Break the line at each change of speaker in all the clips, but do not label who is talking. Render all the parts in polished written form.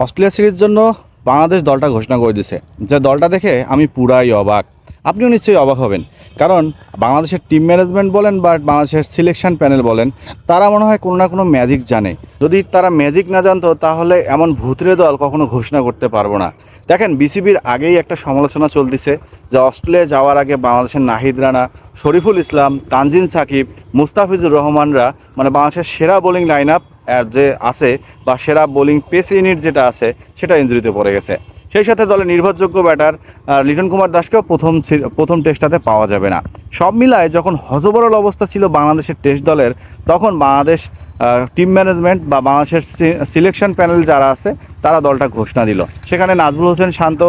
Australia সিরিজের জন্য বাংলাদেশ দলটা ঘোষণা করে দিয়েছে। যে দলটা দেখে আমি পুরাই অবাক। আপনিও নিশ্চয়ই অবাক হবেন, কারণ বাংলাদেশের টিম ম্যানেজমেন্ট বলেন বা বাংলাদেশের সিলেকশন প্যানেল বলেন, তারা মনে হয় কোনো না কোনো ম্যাজিক জানে। যদি তারা ম্যাজিক না জানতো তাহলে এমন ভূতরে দল কখনো ঘোষণা করতে পারবো না। দেখেন, বিসিবির আগেই একটা সমালোচনা চলতেছে যে অস্ট্রেলিয়া যাওয়ার আগে বাংলাদেশের নাহিদ রানা, শরীফুল ইসলাম, তানজিন সাকিব, মুস্তাফিজুর রহমানরা মানে বাংলাদেশের সেরা বোলিং লাইন আপ যে আছে বা সেরা বোলিং পেস ইউনিট যেটা আছে সেটা ইনজুরিতে পড়ে গেছে। সেই সাথে দলের নির্ভরযোগ্য ব্যাটার লিটন কুমার দাসকেও প্রথম টেস্টটাতে পাওয়া যাবে না। সব মিলায় যখন হযবরল অবস্থা ছিল বাংলাদেশের টেস্ট দলের, তখন বাংলাদেশ টিম ম্যানেজমেন্ট বা বাংলাদেশের সিলেকশন প্যানেল যারা আছে তারা দলটা ঘোষণা দিল। সেখানে নাজমুল হোসেন শান্ত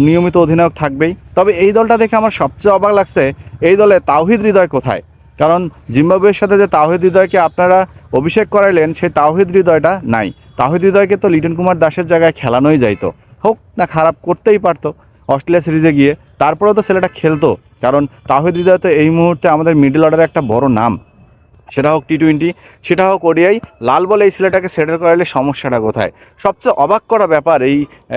নিয়মিত অধিনায়ক থাকবেই। তবে এই দলটা দেখে আমার সবচেয়ে অবাক লাগছে, এই দলে তাওহিদ হৃদয় কোথায়? কারণ জিম্বাবুয়ের সাথে যে তাওহিদ হৃদয়কে আপনারা অভিষেক করাইলেন, সেই তাওহিদ হৃদয়টা নাই। তাওহিদ হৃদয়কে তো লিটন কুমার দাসের জায়গায় খেলানোই যাইতো। হোক না, খারাপ করতেই পারতো অস্ট্রেলিয়া সিরিজে গিয়ে, তারপরেও তো ছেলেটা খেলতো। কারণ তাওহিদ হৃদয় তো এই মুহূর্তে আমাদের মিডল অর্ডারে একটা বড় নাম, সেটা হোক টি-20, সেটা হোক ওডিআই। লাল বলে এই ছেলেটাকে সেটেল করাইলে সমস্যাটা কোথায়? সবচেয়ে অবাক করা ব্যাপার,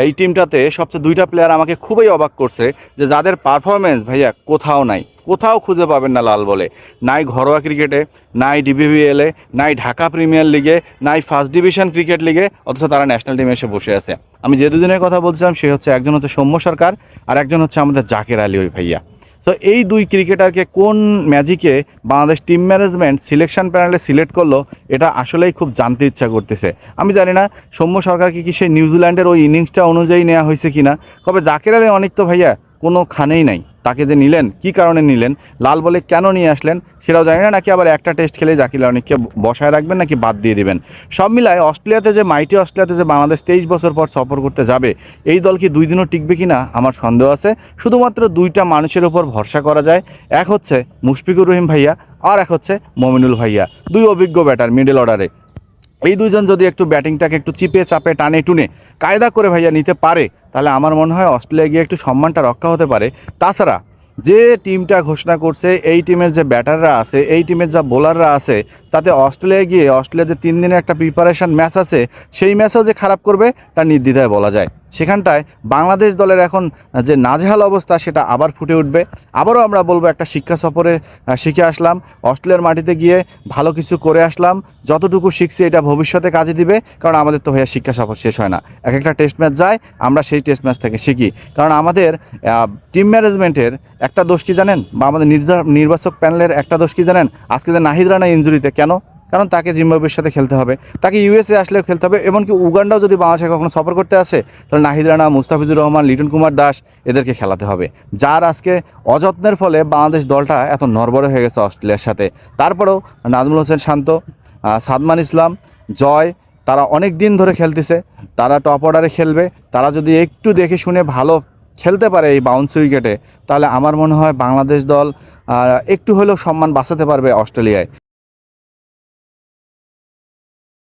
এই টিমটাতে সবচেয়ে দুইটা প্লেয়ার আমাকে খুবই অবাক করছে, যে যাদের পারফরমেন্স ভাইয়া কোথাও নাই, কোথাও খুঁজে পাবেন না লাল বলে। নাই ঘরোয়া ক্রিকেটে, নাই ডিবিবিএলে, নাই ঢাকা প্রিমিয়ার লিগে, নাই ফার্স্ট ডিভিশন ক্রিকেট লিগে, অথচ তারা ন্যাশনাল টিমে এসে বসে আছে। আমি যে দুজনের কথা বলছিলাম সে হচ্ছে, একজন হচ্ছে সৌম্য সরকার আর একজন হচ্ছে আমাদের জাকের আলী ওই ভাইয়া। তো এই দুই ক্রিকেটারকে কোন ম্যাজিকে বাংলাদেশ টিম ম্যানেজমেন্ট সিলেকশন প্যানেলে সিলেক্ট করলো, এটা আসলেই খুব জানতে ইচ্ছা করতেছে। আমি জানি না সৌম্য সরকারকে কি সেই নিউজিল্যান্ডের ওই ইনিংসটা অনুযায়ী নেওয়া হয়েছে কিনা। তবে জাকের আলী অনেক তো ভাইয়া কোনো খানেই নাই। তাকে যে নিলেন, কী কারণে নিলেন, লাল বলে কেন নিয়ে আসলেন সেটাও জানি না। নাকি আবার একটা টেস্ট খেলে জাকির অনেককে বসায় রাখবেন, নাকি বাদ দিয়ে দিবেন। সব মিলায় অস্ট্রেলিয়াতে যে মাইটি অস্ট্রেলিয়াতে যে বাংলাদেশ 23 বছর পর সফর করতে যাবে, এই দল কি 2 দিনও টিকবে কিনা আমার সন্দেহ আছে। শুধুমাত্র দুইটা মানুষের উপর ভরসা করা যায়, এক হচ্ছে মুশফিকুর রহিম ভাইয়া, আর এক হচ্ছে মমিনুল ভাইয়া। দুই অভিজ্ঞ ব্যাটার মিডল অর্ডারে। এই দুইজন যদি একটু ব্যাটিংটাকে একটু চিপে চাপে টানে টুনে কায়দা করে ভাইয়া নিতে পারে, তাহলে আমার মনে হয় অস্ট্রেলিয়া গিয়ে একটু সম্মানটা রক্ষা হতে পারে। তাছাড়া যে টিমটা ঘোষণা করছে, এই টিমের যে ব্যাটাররা আছে, এই টিমের যা বোলাররা আছে, তাতে অস্ট্রেলিয়া গিয়ে অস্ট্রেলিয়া যে 3 দিনের একটা প্রিপারেশন ম্যাচ আছে, সেই ম্যাচেও যে খারাপ করবে তা নির্দ্বিধায় বলা যায়। সেখানটায় বাংলাদেশ দলের এখন যে নাজেহাল অবস্থা সেটা আবার ফুটে উঠবে। আবারও আমরা বলবো, একটা শিক্ষা সফরে শিখে আসলাম, অস্ট্রেলিয়ার মাটিতে গিয়ে ভালো কিছু করে আসলাম। যতটুকু শিখছি এটা ভবিষ্যতে কাজে দিবে, কারণ আমাদের তো ভাইয়া শিক্ষা সফর শেষ হয় না। এক একটা টেস্ট ম্যাচ যায়, আমরা সেই টেস্ট ম্যাচ থেকে শিখি। কারণ আমাদের টিম ম্যানেজমেন্টের একটা দোষ কী জানেন, বা আমাদের নির্বাচক প্যানেলের একটা দোষ কী জানেন? আজকে যে নাহিদ রানা ইনজুরিতে কেন? কারণ তাকে জিম্বাবুয়ের সাথে খেলতে হবে, তাকে ইউএসএ আসলেও খেলতে হবে, এমনকি উগান্ডাও যদি বাংলাদেশে কখনো সফর করতে আসে, তাহলে নাহিদ রানা, মুস্তাফিজুর রহমান, লিটন কুমার দাস এদেরকে খেলাতে হবে। যার আজকে অযত্নের ফলে বাংলাদেশ দলটা এত নড়বড়ে হয়ে গেছে অস্ট্রেলিয়ার সাথে। তারপরেও নাজমুল হোসেন শান্ত, সাদমান ইসলাম, জয়, তারা অনেক দিন ধরে খেলতেছে, তারা টপ অর্ডারে খেলবে। তারা যদি একটু দেখে শুনে ভালো খেলতে পারে এই বাউন্স উইকেটে, তাহলে আমার মনে হয় বাংলাদেশ দল একটু হলেও সম্মান বাঁচাতে পারবে অস্ট্রেলিয়ায়।